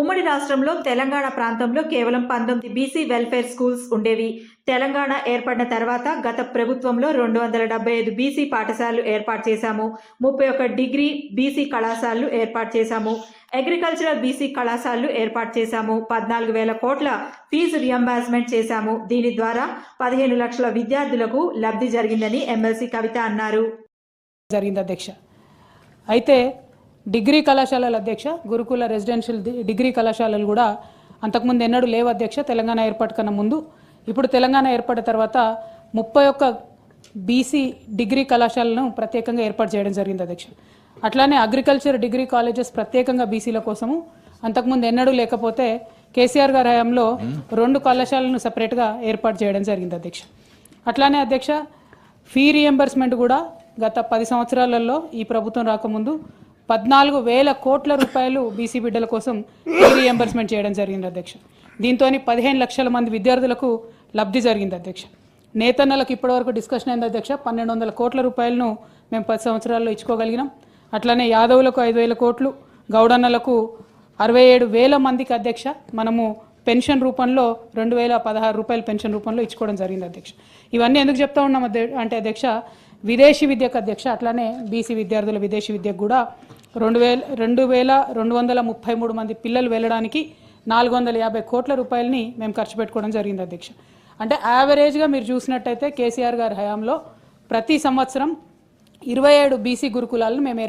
ఉమ్మడి రాష్ట్రంలో తెలంగాణ ప్రాంతంలో కేవలం 19 బీసీ వెల్ఫేర్ స్కూల్స్ ఉండేవి. తెలంగాణ ఏర్పడిన తర్వాత గత ప్రభుత్వంలో 275 బీసీ పాఠశాలలు ఏర్పాటు చేశాము. 31 డిగ్రీ బీసీ కళాశాలలు ఏర్పాటు చేశాము. అగ్రికల్చరల్ బీసీ కళాశాలలు ఏర్పాటు చేశాము. 14,000 కోట్ల ఫీజు రియంబర్స్మెంట్ చేశాము. దీని ద్వారా 15 లక్షల విద్యార్థులకు లబ్ధి జరిగిందని ఎమ్మెల్సీ కవిత అన్నారు. జరిగింది అధ్యక్ష. అయితే డిగ్రీ కళాశాలల అధ్యక్ష, గురుకుల రెసిడెన్షియల్ డిగ్రీ కళాశాలలు కూడా అంతకుముందు ఎన్నడూ లేవు అధ్యక్ష తెలంగాణ ఏర్పాటు కన్నా ముందు. ఇప్పుడు తెలంగాణ ఏర్పడిన తర్వాత 31 బీసీ డిగ్రీ కళాశాలను ప్రత్యేకంగా ఏర్పాటు చేయడం జరిగింది అధ్యక్ష. అట్లానే అగ్రికల్చర్ డిగ్రీ కాలేజెస్ ప్రత్యేకంగా బీసీల కోసము అంతకుముందు ఎన్నడూ లేకపోతే కేసీఆర్ గారి హయాంలో 2 కళాశాలను సపరేట్గా ఏర్పాటు చేయడం జరిగింది అధ్యక్ష. అట్లానే అధ్యక్ష ఫీ రియంబర్స్మెంట్ కూడా గత 10 సంవత్సరాలలో ఈ ప్రభుత్వం రాకముందు 14,000 కోట్ల రూపాయలు బీసీ బిడ్డల కోసం ఫీ రియంబర్స్మెంట్ చేయడం జరిగింది అధ్యక్ష. దీంతో 15 లక్షల మంది విద్యార్థులకు లబ్ధి జరిగింది అధ్యక్ష. నేతన్నలకు ఇప్పటివరకు డిస్కషన్ అయింది అధ్యక్ష. 1,200 కోట్ల రూపాయలను మేము 10 సంవత్సరాల్లో ఇచ్చుకోగలిగినాం. అట్లానే యాదవులకు 5,000 కోట్లు, గౌడన్నలకు 67,000 మందికి అధ్యక్ష మనము పెన్షన్ రూపంలో 2,016 రూపాయలు పెన్షన్ రూపంలో ఇచ్చుకోవడం జరిగింది అధ్యక్ష. ఇవన్నీ ఎందుకు చెప్తా ఉన్నాం అంటే అధ్యక్ష, విదేశీ విద్యకు అధ్యక్ష అట్లానే బీసీ విద్యార్థుల విదేశీ విద్యకు కూడా 2,233 మంది పిల్లలు వెళ్ళడానికి 450 కోట్ల రూపాయలని మేము ఖర్చు పెట్టుకోవడం జరిగింది అధ్యక్ష. అంటే యావరేజ్గా మీరు చూసినట్టయితే కేసీఆర్ గారి హయాంలో ప్రతి సంవత్సరం 27 బీసీ గురుకులాలను మేము